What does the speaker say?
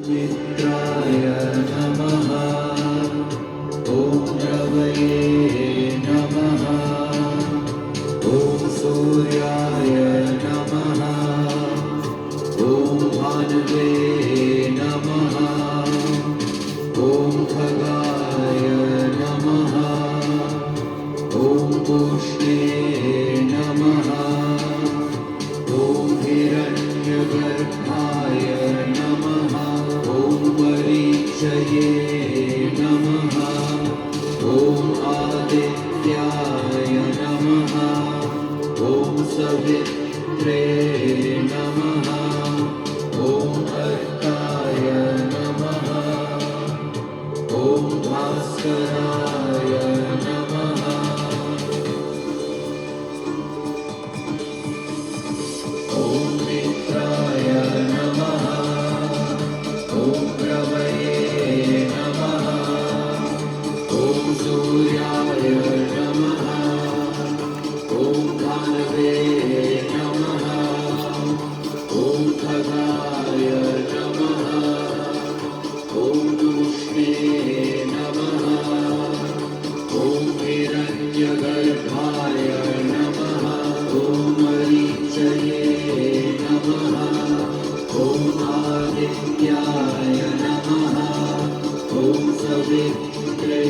मित्राय नमः। ॐ रवये नमः। ॐ सूर्याय नमः। ॐ भानुवे नमः। ॐ खगाय नमः। ॐ पूष्णे नमः। ॐ हिरण्यगर्भाय नमः। ॐ परीक्षये नमः। ॐ आदित्याय नमः। ॐ सवित्रे नमः। ॐ अर्काय नमः। ॐ भास्कराय नमः। ॐ मित्राय नमः। ॐ रवये नमः। ॐ सूर्याय नमः। ॐ भानवे नमः। ॐ खगाय नमः। ॐ पूष्णे नमः। ॐ हिरण्यगर्भाय नमः। ॐ मरीचये नमः। ॐ आदित्याय नमः। ॐ सवित्रे